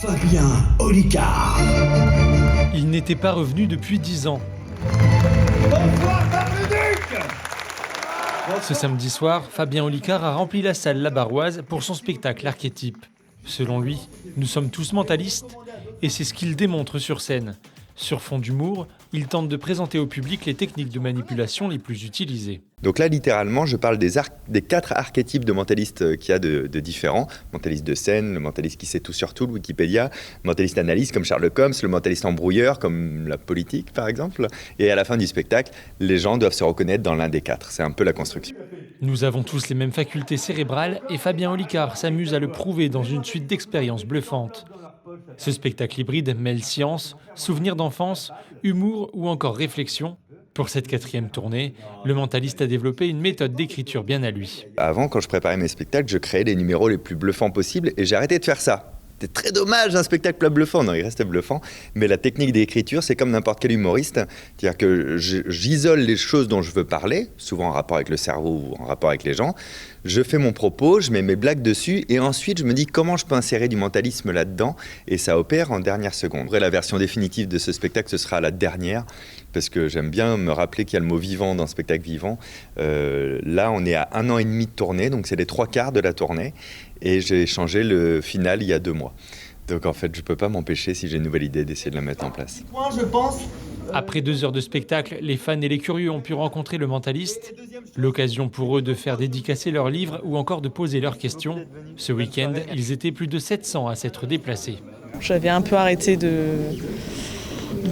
Fabien Olicard. Il n'était pas revenu depuis 10 ans. Bonsoir, Fabrique. Ce samedi soir, Fabien Olicard a rempli la salle La Barroise pour son spectacle Archétype. Selon lui, nous sommes tous mentalistes et c'est ce qu'il démontre sur scène. Sur fond d'humour, il tente de présenter au public les techniques de manipulation les plus utilisées. Donc là, littéralement, je parle des 4 archétypes de mentalistes qu'il y a de différents. Mentaliste de scène, le mentaliste qui sait tout sur tout, le Wikipédia, le mentaliste analyste comme Sherlock Holmes, le mentaliste embrouilleur comme la politique par exemple. Et à la fin du spectacle, les gens doivent se reconnaître dans l'un des 4. C'est un peu la construction. Nous avons tous les mêmes facultés cérébrales et Fabien Olicard s'amuse à le prouver dans une suite d'expériences bluffantes. Ce spectacle hybride mêle science, souvenirs d'enfance, humour ou encore réflexion. Pour cette 4e tournée, le mentaliste a développé une méthode d'écriture bien à lui. Avant, quand je préparais mes spectacles, je créais les numéros les plus bluffants possibles et j'ai arrêté de faire ça. C'était très dommage, un spectacle pas bluffant. Non, il reste bluffant. Mais la technique d'écriture, c'est comme n'importe quel humoriste. C'est-à-dire que j'isole les choses dont je veux parler, souvent en rapport avec le cerveau ou en rapport avec les gens. Je fais mon propos, je mets mes blagues dessus et ensuite je me dis comment je peux insérer du mentalisme là-dedans et ça opère en dernière seconde. Après, la version définitive de ce spectacle, ce sera la dernière parce que j'aime bien me rappeler qu'il y a le mot vivant dans un spectacle vivant. Là, on est à 1 an et demi de tournée, donc c'est les 3/4 de la tournée et j'ai changé le final il y a 2 mois. Donc en fait, je ne peux pas m'empêcher, si j'ai une nouvelle idée, d'essayer de la mettre en place. Je pense. Après 2 heures de spectacle, les fans et les curieux ont pu rencontrer le mentaliste. L'occasion pour eux de faire dédicacer leurs livres ou encore de poser leurs questions. Ce week-end, ils étaient plus de 700 à s'être déplacés. J'avais un peu arrêté de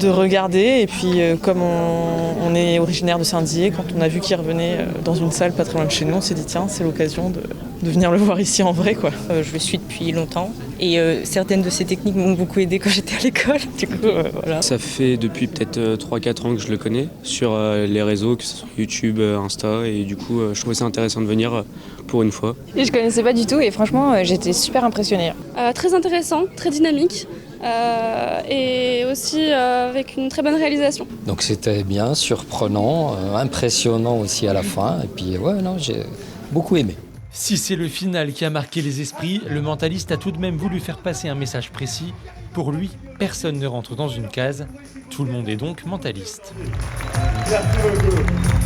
regarder et puis comme on est originaire de Saint-Dié, quand on a vu qu'il revenait dans une salle pas très loin de chez nous, on s'est dit tiens, c'est l'occasion de venir le voir ici en vrai, quoi. Je le suis depuis longtemps et certaines de ces techniques m'ont beaucoup aidé quand j'étais à l'école. Du coup, voilà. Ça fait depuis peut-être 3-4 ans que je le connais sur les réseaux, que ce soit YouTube, Insta, et du coup je trouvais ça intéressant de venir pour une fois. Et je connaissais pas du tout et franchement j'étais super impressionnée. Très intéressant, très dynamique. Et aussi avec une très bonne réalisation. Donc c'était bien, surprenant, impressionnant aussi à la fin. Et puis ouais, non, j'ai beaucoup aimé. Si c'est le final qui a marqué les esprits, le mentaliste a tout de même voulu faire passer un message précis. Pour lui, personne ne rentre dans une case. Tout le monde est donc mentaliste. Merci beaucoup.